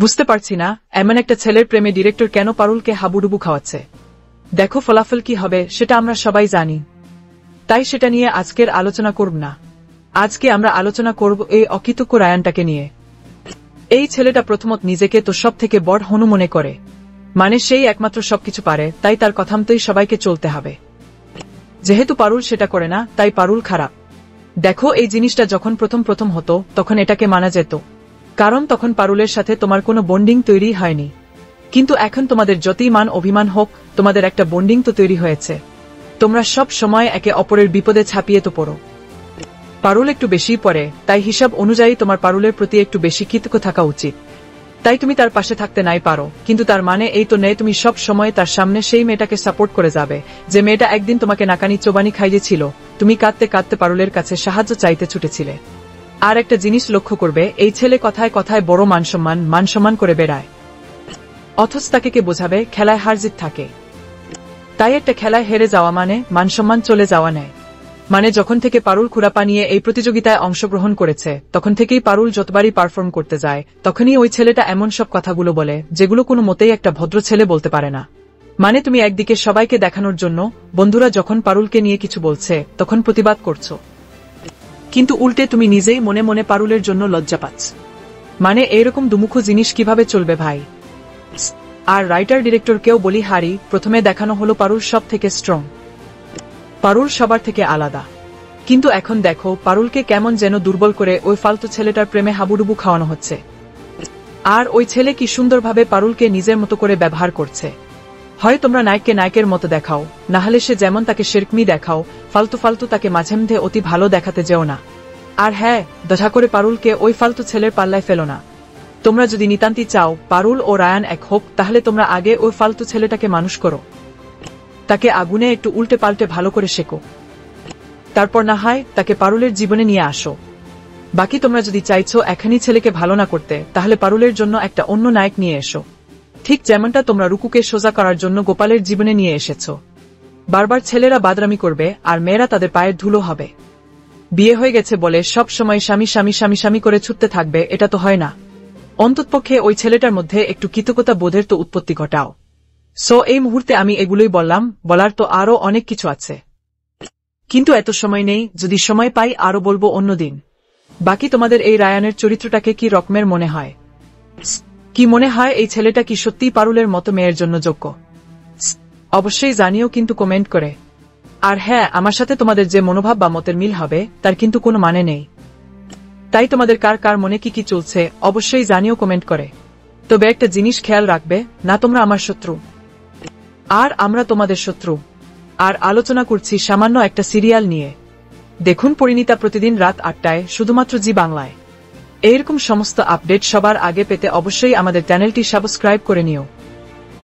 বুঝতে পারছি না এমন একটা ছেলের প্রেমে ডিরেক্টর কেন পারুলকে হাবুডুবু খাওয়াচ্ছে। দেখো ফলাফল কি হবে সেটা আমরা সবাই জানি, তাই সেটা নিয়ে আজকের আলোচনা করব না। আজকে আমরা আলোচনা করব এই অকৃতজ্ঞ রায়ানটাকে নিয়ে। এই ছেলেটা প্রথমত নিজেকে তো সব থেকে বড় হনু মনে করে, মানে সেই একমাত্র সবকিছু পারে, তাই তার কথা মতোই সবাইকে চলতে হবে। যেহেতু পারুল সেটা করে না তাই পারুল খারাপ। দেখো এই জিনিসটা যখন প্রথম হতো তখন এটাকে মানা যেত, কারণ তখন পারুলের সাথে তোমার কোনো বন্ডিং তৈরি হয়নি। কিন্তু এখন তোমাদের যতই মান অভিমান হোক, তোমাদের একটা বন্ডিং তো তৈরি হয়েছে। তোমরা সব সময় একে অপরের বিপদে ছাপিয়ে তো পড়ো। পারুল একটু বেশি পড়ে, তাই হিসাব অনুযায়ী তোমার পারুলের প্রতি একটু বেশি কৃতজ্ঞ থাকা উচিত। তাই তুমি তার পাশে থাকতে নাই পারো, কিন্তু তার মানে এই তো নেই তুমি সব সময় তার সামনে সেই মেয়েটাকে সাপোর্ট করে যাবে যে মেয়েটা একদিন তোমাকে নাকানি চোবানি খাইয়েছিল। তুমি কাঁদতে কাঁদতে পারুলের কাছে সাহায্য চাইতে ছুটেছিলে। আর একটা জিনিস লক্ষ্য করবে, এই ছেলে কথায় কথায় বড় মানসম্মান করে বেড়ায়, অথচ তাকে কে বোঝাবে খেলায় হার জিত থাকে। তাই একটা খেলায় হেরে যাওয়া মানে মানসম্মান চলে যাওয়া নেয়। মানে যখন থেকে পারুল খুরাপা নিয়ে এই প্রতিযোগিতায় অংশগ্রহণ করেছে তখন থেকেই পারুল যতবারই পারফর্ম করতে যায় তখনই ওই ছেলেটা এমন সব কথাগুলো বলে যেগুলো কোনো মতেই একটা ভদ্র ছেলে বলতে পারে না। মানে তুমি একদিকে সবাইকে দেখানোর জন্য বন্ধুরা যখন পারুলকে নিয়ে কিছু বলছে তখন প্রতিবাদ করছো, কিন্তু উল্টে তুমি নিজেই মনে মনে পারুলের জন্য লজ্জা পাচ্ছ। মানে এইরকম দুমুখো জিনিস কিভাবে চলবে ভাই? আর রাইটার ডিরেক্টরকেও বলি হারি, প্রথমে দেখানো হলো পারুল সব থেকে স্ট্রং, পারুল সবার থেকে আলাদা, কিন্তু এখন দেখো পারুলকে কেমন যেন দুর্বল করে ওই ফালতু ছেলেটার প্রেমে হাবুডুবু খাওয়ানো হচ্ছে। আর ওই ছেলে কি সুন্দরভাবে পারুলকে নিজের মতো করে ব্যবহার করছে। হয় তোমরা নায়ককে নায়কের মতো দেখাও, না হলে সে যেমন তাকে শেরকমি দেখাও, ফালতু তাকে মাঝে মধ্যে অতি ভালো দেখাতে যেও না। আর হ্যাঁ, দয়া করে পারুলকে ওই ফালতু ছেলের পাল্লায় ফেলো না। তোমরা যদি নিতান্তি চাও পারুল ও রায়ান এক হোক, তাহলে তোমরা আগে ওই ফালতু ছেলেটাকে মানুষ করো, তাকে আগুনে একটু উল্টে পাল্টে ভালো করে শেখো, তারপর না হয় তাকে পারুলের জীবনে নিয়ে আসো। বাকি তোমরা যদি চাইছো এখনই ছেলেকে ভালো না করতে, তাহলে পারুলের জন্য একটা অন্য নায়ক নিয়ে এসো, ঠিক যেমনটা তোমরা রুকুকে সোজা করার জন্য গোপালের জীবনে নিয়ে এসেছো। বারবার ছেলেরা বাদরামি করবে আর মেয়েরা তাদের পায়ের ধুলো হবে। বিয়ে হয়ে গেছে বলে সব সময় স্বামী করে ছুটতে থাকবে, এটা তো হয় না। অন্ততপক্ষে ওই ছেলেটার মধ্যে একটু কৃতজ্ঞতা বোধের তো উৎপত্তি ঘটাও। সো এই মুহূর্তে আমি এগুলোই বললাম, বলার তো আরো অনেক কিছু আছে, কিন্তু এত সময় নেই, যদি সময় পাই আরো বলবো অন্যদিন। বাকি তোমাদের এই রায়ানের চরিত্রটাকে কি রকমের মনে হয়? কি মনে হয় এই ছেলেটা কি সত্যিই পারুলের মতো মেয়ের জন্য যোগ্য? অবশ্যই জানিও কিন্তু কমেন্ট করে। আর হ্যাঁ, আমার সাথে তোমাদের যে মনোভাব বা মতের মিল হবে তার কিন্তু কোনো মানে নেই, তাই তোমাদের কার কার মনে কি চলছে অবশ্যই জানিও কমেন্ট করে। তবে একটা জিনিস খেয়াল রাখবে, না তোমরা আমার শত্রু আর আমরা তোমাদের শত্রু। আর আলোচনা করছি সামান্য একটা সিরিয়াল নিয়ে। দেখুন পরিণীতা প্রতিদিন রাত ৮টায় শুধুমাত্র জি বাংলায়। এইরকম সমস্ত আপডেট সবার আগে পেতে অবশ্যই আমাদের চ্যানেলটি সাবস্ক্রাইব করে নিও।